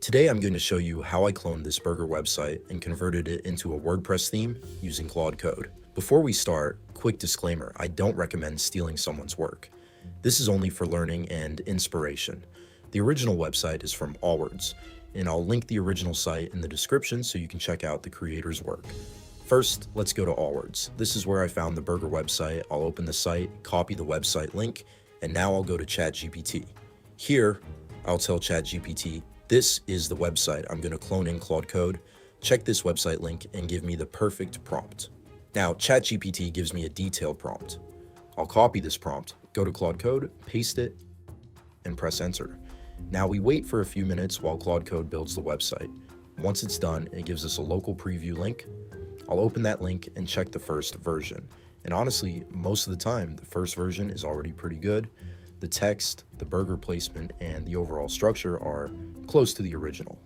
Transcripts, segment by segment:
Today I'm going to show you how I cloned this burger website and converted it into a WordPress theme using Claude Code. Before we start, quick disclaimer, I don't recommend stealing someone's work. This is only for learning and inspiration. The original website is from Awwwards, and I'll link the original site in the description so you can check out the creator's work. First, let's go to Awwwards. This is where I found the burger website. I'll open the site, copy the website link, and now I'll go to ChatGPT. Here, I'll tell ChatGPT, this is the website I'm going to clone in Claude Code. Check this website link and give me the perfect prompt. Now, ChatGPT gives me a detailed prompt. I'll copy this prompt, go to Claude Code, paste it, and press enter. Now we wait for a few minutes while Claude Code builds the website. Once it's done, it gives us a local preview link. I'll open that link and check the first version. And honestly, most of the time, the first version is already pretty good. The text, the burger placement, and the overall structure are close to the original.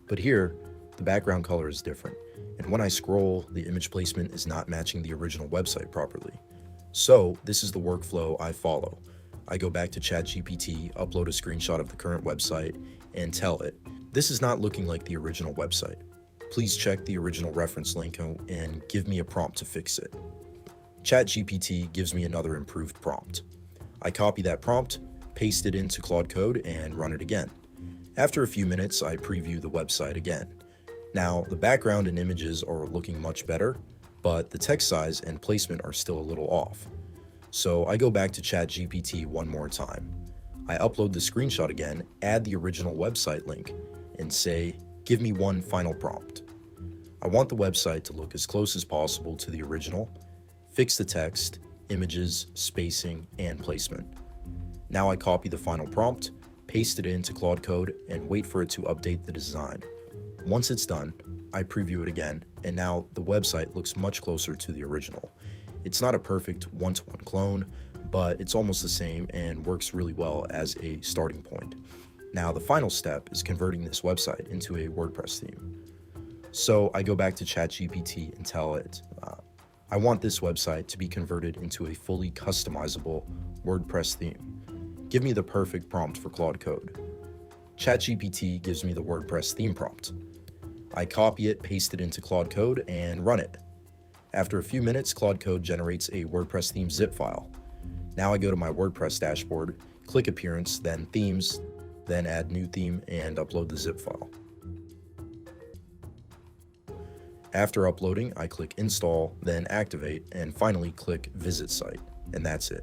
But here, the background color is different, and when I scroll, the image placement is not matching the original website properly. So this is the workflow I follow. I go back to ChatGPT, upload a screenshot of the current website, and tell it, this is not looking like the original website. Please check the original reference link and give me a prompt to fix it. ChatGPT gives me another improved prompt. I copy that prompt, paste it into Claude Code, and run it again. After a few minutes, I preview the website again. Now, the background and images are looking much better, but the text size and placement are still a little off. So I go back to ChatGPT one more time. I upload the screenshot again, add the original website link, and say, give me one final prompt. I want the website to look as close as possible to the original, fix the text, images, spacing, and placement. Now I copy the final prompt, paste it into Claude Code, and wait for it to update the design. Once it's done, I preview it again, and now the website looks much closer to the original. It's not a perfect one-to-one clone, but it's almost the same and works really well as a starting point. Now the final step is converting this website into a WordPress theme. So I go back to ChatGPT and tell it, I want this website to be converted into a fully customizable WordPress theme. Give me the perfect prompt for Claude Code. ChatGPT gives me the WordPress theme prompt. I copy it, paste it into Claude Code, and run it. After a few minutes, Claude Code generates a WordPress theme zip file. Now I go to my WordPress dashboard, click Appearance, then Themes, then add New Theme, and upload the zip file. After uploading, I click Install, then Activate, and finally click Visit Site, and that's it.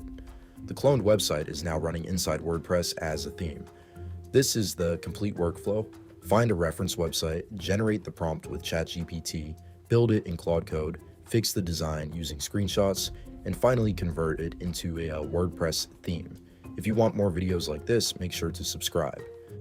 The cloned website is now running inside WordPress as a theme. This is the complete workflow. Find a reference website, generate the prompt with ChatGPT, build it in Claude Code, fix the design using screenshots, and finally convert it into a WordPress theme. If you want more videos like this, make sure to subscribe.